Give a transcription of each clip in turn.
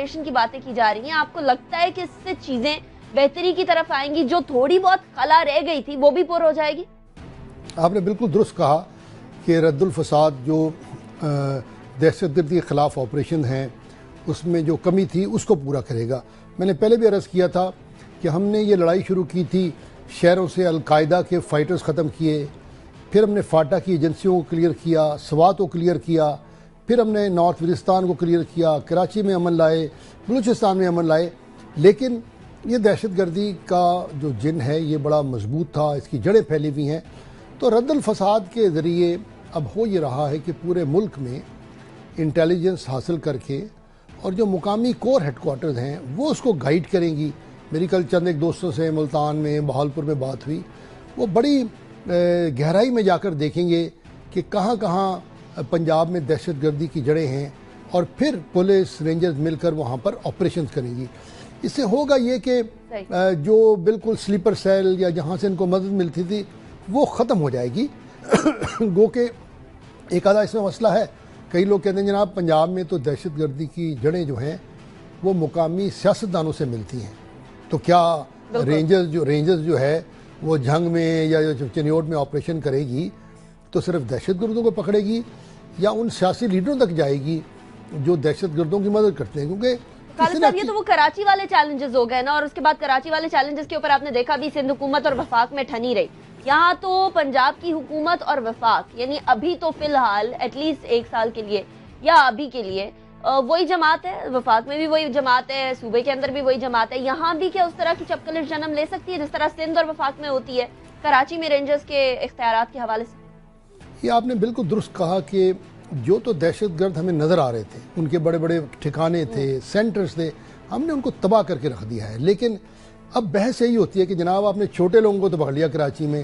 Operation کی باتیں کی جا رہی ہیں، آپ کو لگتا ہے کہ اس سے چیزیں بہتری کی طرف آئیں گی؟ جو تھوڑی بہت خلا رہ گئی تھی وہ بھی پر ہو جائے گی؟ آپ نے بالکل درست کہا کہ رد الفساد جو دہشت گردی کے خلاف آپریشن ہیں اس میں جو کمی تھی اس کو پورا کرے گا۔ میں نے پہلے بھی عرض کیا تھا کہ ہم نے یہ لڑائی شروع کی تھی، شہروں سے القاعدہ کے فائٹرز ختم کیے، پھر ہم نے فاٹا کی ایجنسیوں کو کلیئر کیا، سوات کو کلیئر کیا، پھر ہم نے نارتھ وزیرستان کو کلیئر کیا، کراچی میں امن لائے، بلوچستان میں امن لائے، لیکن یہ دہشت گردی کا جو جن ہے یہ بڑا مضبوط تھا، اس کی جڑیں پھیلی ہوئی ہیں۔ تو رد الفساد کے ذریعے اب ہو یہ رہا ہے کہ پورے ملک میں انٹیلیجنس حاصل کر کے اور جو مقامی کور ہیڈ کوارٹرز ہیں وہ اس کو گائیڈ کریں گی۔ میری کل چند ایک دوستوں سے ملتان میں، بہاولپور میں بات ہوئی، وہ بڑی گہرائی میں جا کر دیکھیں گے کہ کہاں کہاں پنجاب میں دہشت گردی کی جڑیں ہیں، اور پھر پولیس رینجرز مل کر وہاں پر آپریشنز کریں گی۔ اس سے ہوگا یہ کہ جو بالکل سلیپر سیل یا جہاں سے ان کو مدد ملتی تھی وہ ختم ہو جائے گی۔ گو کہ ایک آدھا اس میں مسئلہ ہے، کئی لوگ کہتے ہیں جناب پنجاب میں تو دہشت گردی کی جڑیں جو ہیں وہ مقامی سیاستدانوں سے ملتی ہیں، تو کیا رینجرز جو ہے وہ جھنگ میں یا چنیوٹ میں آپریشن کرے گی تو صرف دہشت گردوں کو پکڑے گی یا ان سیاسی لیڈروں تک جائے گی جو دہشت گردوں کی مدد کرتے ہیں؟ کیونکہ خالد صاحب یہ تو وہ کراچی والے چیلنجز ہو گئے نا، اور اس کے بعد کراچی والے چیلنجز کے اوپر آپ نے دیکھا بھی سندھ حکومت اور وفاق میں ٹھنی رہی۔ یہاں تو پنجاب کی حکومت اور وفاق، یعنی ابھی تو فی الحال ایٹ لیسٹ 1 سال کے لیے یا ابھی کے لیے وہی جماعت ہے، وفاق میں بھی وہی جماعت ہے، صوبے کے اندر بھی وہی جماعت ہے۔ یہاں بھی کیا اس طرح کی چپکلش جنم لے سکتی ہے جس طرح سندھ اور وفاق میں ہوتی ہے کراچی میں رینجرز کے اختیارات کے حوالے سے؟ یہ آپ نے بالکل درست کہا کہ جو تو دہشت گرد ہمیں نظر آ رہے تھے، ان کے بڑے بڑے ٹھکانے تھے، سینٹرز تھے، ہم نے ان کو تباہ کر کے رکھ دیا ہے۔ لیکن اب بحث یہی ہوتی ہے کہ جناب آپ نے چھوٹے لوگوں کو تو پکڑ لیا کراچی میں،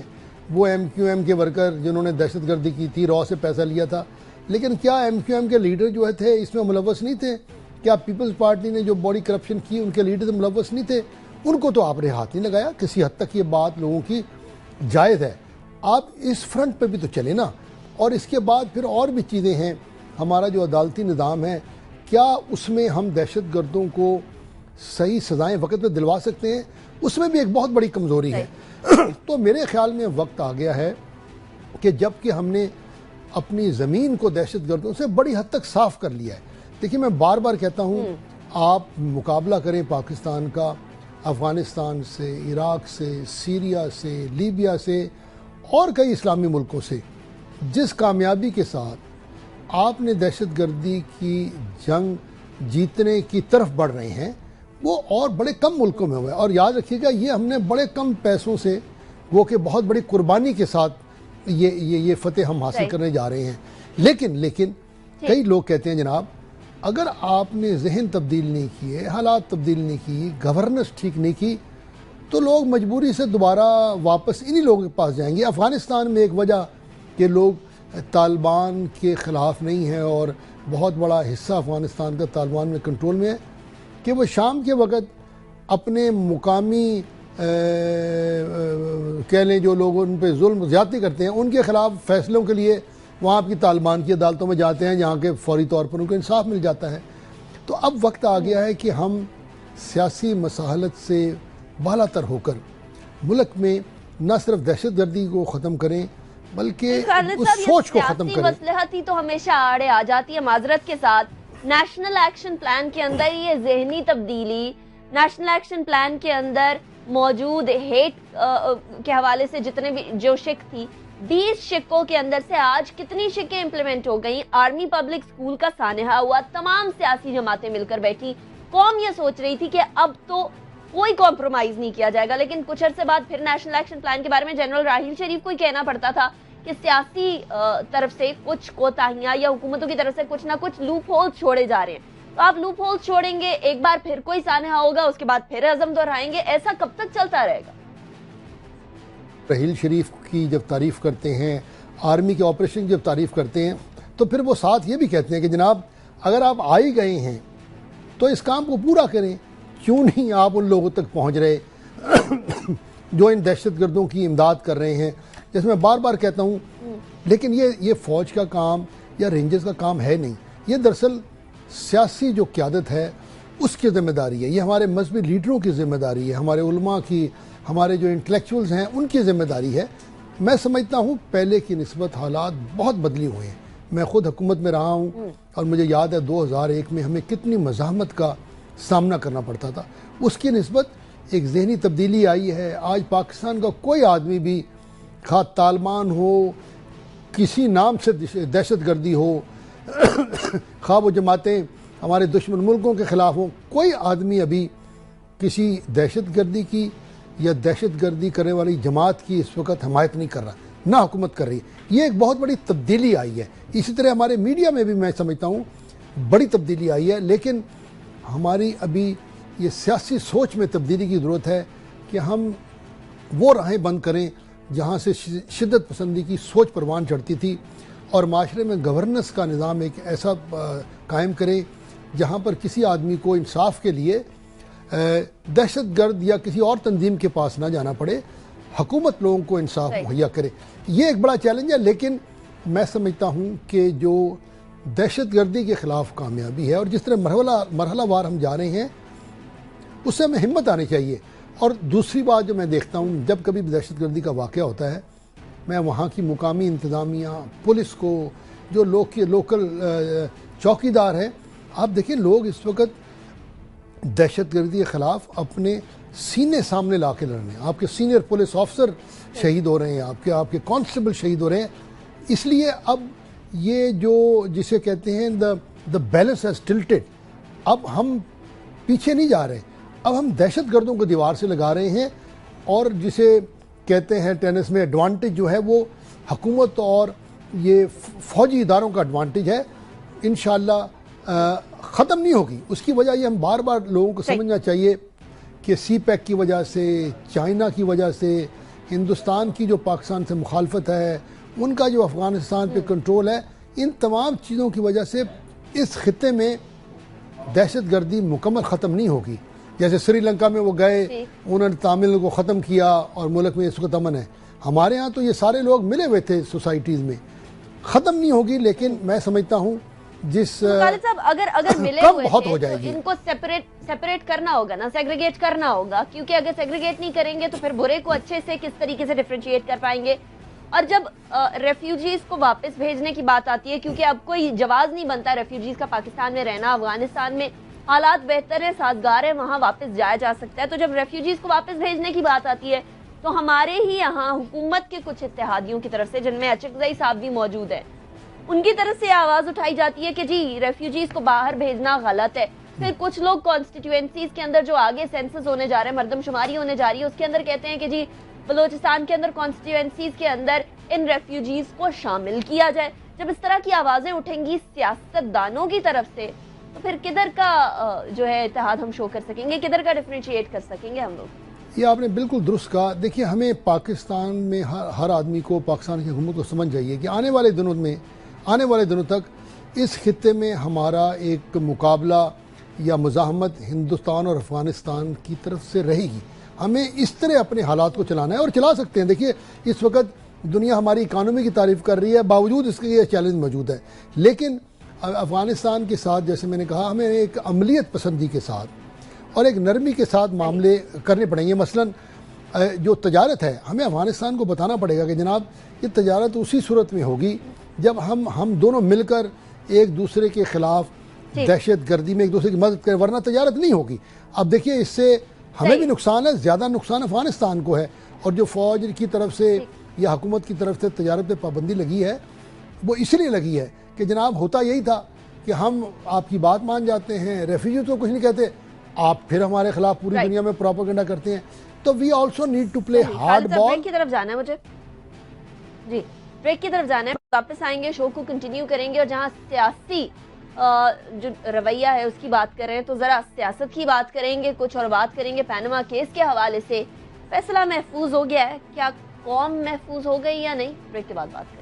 وہ ایم کیو ایم کے ورکر جنہوں نے دہشت گردی کی تھی، را سے پیسہ لیا تھا، لیکن کیا ایم کیو ایم کے لیڈر جو تھے اس میں ملوث نہیں تھے؟ کیا پیپلز پارٹی نے جو بڑی کرپشن کی ان کے لیڈر ملوث نہیں تھے؟ ان کو تو آپ نے ہاتھ نہیں لگایا۔ کسی حد تک یہ بات لوگوں کی جائز ہے، آپ اس فرنٹ پہ بھی تو چلیں نا۔ اور اس کے بعد پھر اور بھی چیزیں ہیں، ہمارا جو عدالتی نظام ہے کیا اس میں ہم دہشت گردوں کو صحیح سزائیں وقت پہ دلوا سکتے ہیں؟ اس میں بھی ایک بہت بڑی کمزوری ہے۔ تو میرے خیال میں وقت آ گیا ہے کہ جب کہ ہم نے اپنی زمین کو دہشت گردوں سے بڑی حد تک صاف کر لیا ہے۔ دیکھیں میں بار بار کہتا ہوں، آپ مقابلہ کریں پاکستان کا افغانستان سے، عراق سے، سیریا سے، لیبیا سے اور کئی اسلامی ملکوں سے، جس کامیابی کے ساتھ آپ نے دہشت گردی کی جنگ جیتنے کی طرف بڑھ رہے ہیں وہ اور بڑے کم ملکوں میں ہوئے۔ اور یاد رکھیے گا یہ ہم نے بڑے کم پیسوں سے، وہ کہ بہت بڑی قربانی کے ساتھ یہ فتح ہم حاصل کرنے جا رہے ہیں۔ لیکن کئی لوگ کہتے ہیں جناب اگر آپ نے ذہن تبدیل نہیں کیے، حالات تبدیل نہیں کی، گورننس ٹھیک نہیں کی، تو لوگ مجبوری سے دوبارہ واپس انہی لوگوں کے پاس جائیں گے۔ افغانستان میں ایک وجہ کہ لوگ طالبان کے خلاف نہیں ہیں اور بہت بڑا حصہ افغانستان کا طالبان میں کنٹرول میں ہے کہ وہ شام کے وقت اپنے مقامی کہہ لیں جو لوگ ان پہ ظلم زیادتی کرتے ہیں ان کے خلاف فیصلوں کے لیے وہاں کی طالبان کی عدالتوں میں جاتے ہیں، جہاں کے فوری طور پر ان کو انصاف مل جاتا ہے۔ تو اب وقت آ گیا ہے کہ ہم سیاسی مساحلت سے بالا تر ہو کر ملک میں نہ صرف دہشت گردی کو ختم کریں بلکہ اس سوچ کو ختم کریں۔ مصلحت ہی تو ہمیشہ آڑے آ جاتی ہے، معذرت کے ساتھ۔ نیشنل ایکشن پلان کے اندر یہ ذہنی تبدیلی، نیشنل ایکشن پلان کے اندر موجود ہیٹ کے حوالے سے جتنے بھی جو شک تھی، 20 شکوں کے اندر سے آج کتنی شکیں امپلیمنٹ ہو گئیں؟ آرمی پبلک سکول کا سانحہ ہوا، تمام سیاسی جماعتیں مل کر بیٹھی، قوم یہ سوچ رہی تھی کہ اب تو کوئی کمپرومائز نہیں کیا جائے گا، لیکن کچھ عرصے بعد پھر نیشنل ایکشن پلان کے بارے میں جنرل راحیل شریف کو ہی کہنا پڑتا تھا کہ سیاسی طرف سے کچھ کوتاہیاں یا حکومتوں کی طرف سے کچھ نہ کچھ لوپ ہولز چھوڑے جا رہے ہیں۔ تو آپ لوپ ہولز چھوڑیں گے، ایک بار پھر کوئی سانحہ ہوگا، اس کے بعد پھر عزم دہرائیں گے، ایسا کب تک چلتا رہے گا؟ راحیل شریف کی جب تعریف کرتے ہیں، آرمی کے آپریشن کی جب تعریف کرتے ہیں، تو پھر وہ ساتھ یہ بھی کہتے ہیں کہ جناب اگر آپ آ ہی گئے ہیں تو اس کام کو پورا کریں، کیوں نہیں آپ ان لوگوں تک پہنچ رہے جو ان دہشت گردوں کی امداد کر رہے ہیں؟ جیسے میں بار بار کہتا ہوں، لیکن یہ فوج کا کام یا رینجرز کا کام ہے نہیں، یہ دراصل سیاسی جو قیادت ہے اس کی ذمہ داری ہے، یہ ہمارے مذہبی لیڈروں کی ذمہ داری ہے، ہمارے علماء کی، ہمارے جو انٹلیکچوئلز ہیں ان کی ذمہ داری ہے۔ میں سمجھتا ہوں پہلے کی نسبت حالات بہت بدلی ہوئے ہیں، میں خود حکومت میں رہا ہوں اور مجھے یاد ہے 2001 میں ہمیں کتنی مزاحمت کا سامنا کرنا پڑتا تھا، اس کی نسبت ایک ذہنی تبدیلی آئی ہے۔ آج پاکستان کا کوئی آدمی بھی، خواہ طالبان ہو، کسی نام سے دہشت گردی ہو، خواہ وہ جماعتیں ہمارے دشمن ملکوں کے خلاف ہوں، کوئی آدمی ابھی کسی دہشت گردی کی یا دہشت گردی کرنے والی جماعت کی اس وقت حمایت نہیں کر رہا، نہ حکومت کر رہی۔ یہ ایک بہت بڑی تبدیلی آئی ہے۔ اسی طرح ہمارے میڈیا میں بھی میں سمجھتا ہوں بڑی تبدیلی آئی ہے، لیکن ہماری ابھی یہ سیاسی سوچ میں تبدیلی کی ضرورت ہے کہ ہم وہ راہیں بند کریں جہاں سے شدت پسندی کی سوچ پروان چڑھتی تھی، اور معاشرے میں گورننس کا نظام ایک ایسا قائم کریں جہاں پر کسی آدمی کو انصاف کے لیے دہشت گرد یا کسی اور تنظیم کے پاس نہ جانا پڑے، حکومت لوگوں کو انصاف مہیا کرے۔ یہ ایک بڑا چیلنج ہے، لیکن میں سمجھتا ہوں کہ جو دہشت گردی کے خلاف کامیابی ہے اور جس طرح مرحلہ وار ہم جا رہے ہیں اس سے ہمیں ہمت آنی چاہیے۔ اور دوسری بات جو میں دیکھتا ہوں، جب کبھی دہشت گردی کا واقعہ ہوتا ہے، میں وہاں کی مقامی انتظامیہ، پولیس کو، جو لوکل چوکیدار ہیں، آپ دیکھیں لوگ اس وقت دہشت گردی کے خلاف اپنے سینے سامنے لا کے لڑ رہے ہیں۔ آپ کے سینئر پولیس آفسر شہید ہو رہے ہیں، آپ کے کانسٹیبل شہید ہو رہے ہیں۔ اس لیے اب یہ جو جسے کہتے ہیں دا بیلنس ہیز ٹلٹڈ، اب ہم پیچھے نہیں جا رہے، اب ہم دہشت گردوں کو دیوار سے لگا رہے ہیں، اور جسے کہتے ہیں ٹینس میں ایڈوانٹیج جو ہے وہ حکومت اور یہ فوجی اداروں کا ایڈوانٹیج ہے، انشاءاللہ ختم نہیں ہوگی۔ اس کی وجہ یہ ہم بار بار لوگوں کو سمجھنا چاہیے کہ سی پیک کی وجہ سے، چائنا کی وجہ سے، ہندوستان کی جو پاکستان سے مخالفت ہے، ان کا جو افغانستان پہ کنٹرول ہے، ان تمام چیزوں کی وجہ سے اس خطے میں دہشت گردی مکمل ختم نہیں ہوگی۔ جیسے سری لنکا میں وہ گئے، انہوں نے تامل کو ختم کیا اور ملک میں اس وقت امن ہے۔ ہمارے ہاں تو یہ سارے لوگ ملے ہوئے تھے سوسائٹیز میں، ختم نہیں ہوگی، لیکن میں سمجھتا ہوں جس خالد صاحب اگر ملے ہوئے بہت تھے ہو جائے گی، تو ان کو سیپریٹ کرنا ہوگا نا، سیگریگیٹ کرنا ہوگا، کیونکہ اگر سیگریگیٹ نہیں کریں گے تو پھر برے کو اچھے سے کس طریقے سے ڈیفرینشیٹ کر پائیں گے۔ اور جب ریفیوجیز کو واپس بھیجنے کی بات آتی ہے، کیونکہ اب کوئی جواز نہیں بنتا ریفیوجیز کا پاکستان میں رہنا، افغانستان میں حالات بہتر ہیں، سازگار ہیں، وہاں واپس جایا جا سکتا ہے، تو جب ریفیوجیز کو واپس بھیجنے کی بات آتی ہے تو ہمارے ہی یہاں حکومت کے کچھ اتحادیوں کی طرف سے، جن میں اچکزئی صاحب بھی موجود ہیں، ان کی طرف سے آواز اٹھائی جاتی ہے کہ جی ریفیوجیز کو باہر بھیجنا غلط ہے۔ پھر کچھ لوگ کانسٹیٹوئنسیز کے اندر جو آگے سینسس ہونے جا رہے ہیں، مردم شماری ہونے جا رہی ہے، اس کے اندر کہتے ہیں کہ جی بلوچستان کے اندر کانسٹیٹوئنسیز کے اندر ان ریفیوجیز کو شامل کیا جائے۔ جب اس طرح کی آوازیں اٹھیں گی سیاست دانوں کی طرف سے، تو پھر کدھر کا جو ہے اتحاد ہم شو کر سکیں گے، کدھر کا ڈیفرینشیٹ کر سکیں گے ہم لوگ؟ یہ آپ نے بالکل درست کہا۔ دیکھیے ہمیں پاکستان میں ہر آدمی کو، پاکستان کی حکومت کو سمجھ جائیے کہ آنے والے دنوں تک اس خطے میں ہمارا ایک مقابلہ یا مزاحمت ہندوستان اور افغانستان کی طرف سے رہے گی۔ ہمیں اس طرح اپنے حالات کو چلانا ہے اور چلا سکتے ہیں۔ دیکھیے اس وقت دنیا ہماری اکانومی کی تعریف کر رہی ہے، باوجود اس کے یہ چیلنج موجود ہے، لیکن افغانستان کے ساتھ جیسے میں نے کہا ہمیں ایک عملیت پسندی کے ساتھ اور ایک نرمی کے ساتھ معاملے کرنے پڑیں گے۔ مثلا جو تجارت ہے، ہمیں افغانستان کو بتانا پڑے گا کہ جناب یہ تجارت اسی صورت میں ہوگی جب ہم دونوں مل کر ایک دوسرے کے خلاف دہشت گردی میں ایک دوسرے کی مدد کریں، ورنہ تجارت نہیں ہوگی۔ اب دیکھیے اس سے ہمیں بھی نقصان ہے، زیادہ نقصان افغانستان کو ہے، اور جو فوج کی طرف سے یا حکومت کی طرف سے تجارت پہ پابندی لگی ہے وہ اس لیے لگی ہے کہ جناب ہوتا یہی تھا کہ ہم آپ کی بات مان جاتے ہیں، ریفیوجی تو کچھ نہیں کہتے، آپ پھر ہمارے خلاف پوری دنیا میں پروپیگنڈا کرتے ہیں، تو we also need to play hard ball. Break کی طرف جانا ہے مجھے، جی بریک کی طرف جانا ہے، واپس آئیں گے، شو کو کنٹینیو کریں گے، اور جہاں سیاسی جو رویہ ہے اس کی بات کر رہے ہیں تو ذرا سیاست کی بات کریں گے کچھ، اور بات کریں گے پینما کیس کے حوالے سے فیصلہ محفوظ ہو گیا ہے، کیا قوم محفوظ ہو گئی یا نہیں؟ بریک کے بعد بات کریں گے۔